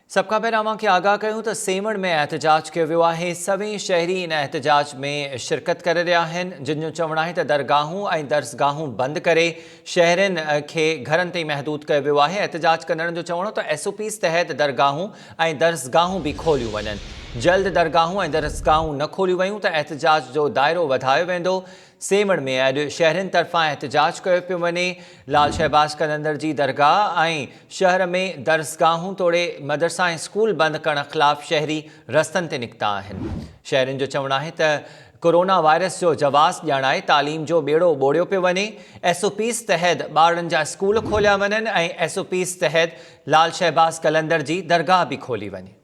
सबका पहिरां खे आगाह कयूं त सेवण में एहतजाज कयो वियो आहे। सभई शहरी इन एहतजाज में शिरकत करे रहिया आहिनि, जिन जो चवणु आहे त दरगाहूं ऐं दर्सगाहूं बंदि करे शहरनि खे घरनि ताईं महदूद कयो वियो आहे। एहतजाज कंदड़नि जो चवणु त SOPs तहत दरगाहूं ऐं दर्सगाहूं बि खोलियूं वञनि। जल्द दरगाहूं ऐं दर्सगाहूं न खोलियूं वयूं त एहतजाज जो दायरो वधायो वेंदो। सेवण में अॼु शहरनि तरफ़ां एहतजाज कयो पियो वञे। लाल शहबाज कलंदर जी दरगाह ऐं शहर में दर्सगाहूं तोड़े मदरसा ऐं स्कूल बंदि करण ख़िलाफ़ शहरी रस्तनि ते निकिता आहिनि। शहरनि जो चवणु आहे त कोरोना वायरस जो जवाज़ ॼाणाए तालीम जो ॿेड़ो ॿोड़ियो पियो वञे। SOPs तहत ॿारनि जा स्कूल खोलिया वञनि ऐं SOPs तहत लाल शहबाज कलंदर जी दरगाह बि खोली वञे।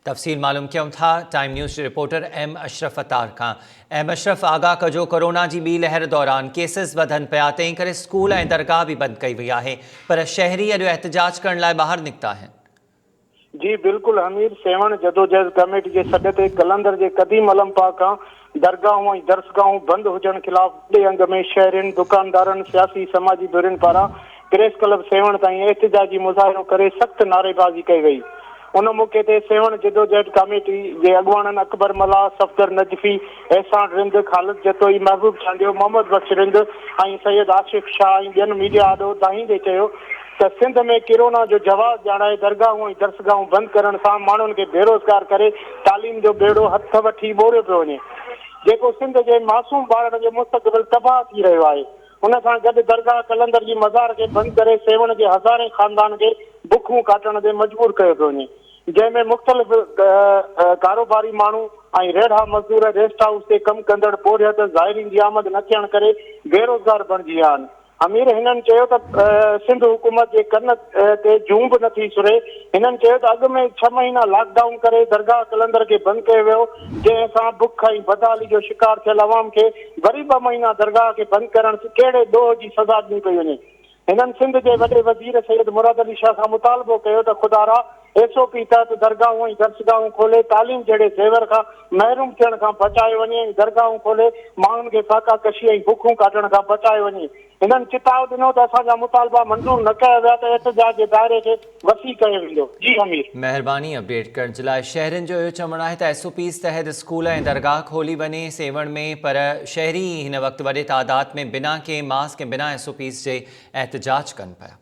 तफ़सील मालूम कयूं था टाइम न्यूज़ जे रिपोर्टर M अशरफ अतार खां। M अशरफ, आगाह कजो, कोरोना जी ॿी लहर दौरान केसिस वधनि पिया, तंहिं करे स्कूल ऐं दरगाह बि बंदि कई वई आहे, पर शहरी अॼु एहतजाज करण लाइ ॿाहिरि निकिता आहिनि। जी बिल्कुलु हमीर, सेवण जदोजहद कमेटी के सॾ ते कलंदर जे क़दीम अलमपा खां दरगाहूं ऐं दर्सगाहूं बंदि हुजण ख़िलाफ़ वॾे अंग में शहरियुनि, दुकानदारनि, सियासी समाजी धुरियुनि पारां प्रेस क्लब सेवण ताईं एहतजाजी मुज़ाहिरो करे सख़्त नारेबाज़ी कई वई। उन मौक़े ते सेवण जदोजहद कमेटी जे अॻुवाणनि अकबर मला, सफ़दर नजफ़ी, एहसान रिंद, ख़ालिद जतोई, महबूब चांडियो, मोहम्मद बख्श रिंद ऐं सैयद आशिफ शाह ऐं ॿियनि मीडिया आॾो दाहींदे चयो त सिंध में कोरोना जो जवाज़ ॼाणाए दरगाहूं ऐं दर्सगाहूं बंदि करण सां माण्हुनि खे बेरोज़गार करे तालीम जो बेड़ो हथ वठी ॿोड़ियो पियो वञे, जेको सिंध जे मासूम ॿारनि जो मुस्तक़बिल तबाह थी रहियो आहे। उन सां गॾु दरगाह कलंदर जी मज़ार खे बंदि करे सेवण जे हज़ारे ख़ानदान खे बुखूं काटण ते मजबूर कयो पियो वञे, जंहिंमें मुख़्तलिफ़ कारोबारी माण्हू ऐं रेढ़ा मज़दूर रेस्ट हाउस ते कमु कंदड़ पोरियत ज़ाइरीन जी आमद न थियण करे बेरोज़गार बणिजी विया आहिनि। अमीर हिननि चयो त सिंध हुकूमत जे कन ते जूं बि नथी सुरे। हिननि चयो त अॻु में 6 महीना लॉकडाउन करे दरगाह कलंदर खे बंदि कयो वियो, जंहिं सां बुख ऐं बदहाली जो शिकार थियल अवाम खे वरी 2 महीना दरगाह खे बंदि करण कहिड़े ॾोह जी सज़ा ॾिनी पई वञे। हिननि सिंध जे वॾे वज़ीर सैयद मुराद अली शाह खां मुतालबो कयो त खुदारा SOP तहत दरगाहूं ऐं दर्सगाहूं खोले तालीम जहिड़े ज़ेवर खां महरूम थियण खां बचायो वञे ऐं दरगाहूं खोले माण्हुनि खे फाका कशी ऐं बुखूं काटण खां बचायो वञे। हिननि चिताव ॾिनो त असांजा मुतालबा मंज़ूर न कया विया त एहतजाज जे दायरे खे वसी कयो वेंदो। जी अमीर, महिरबानी अपडेट करण जे लाइ। शहरनि जो इहो चवणु आहे त SOPs तहत स्कूल ऐं दरगाह खोली वञे सेवण में, पर शहरी हिन वक़्तु वॾे तादाद में बिना के मास्क ऐं बिना SOPs जे एहतजाज कनि पिया।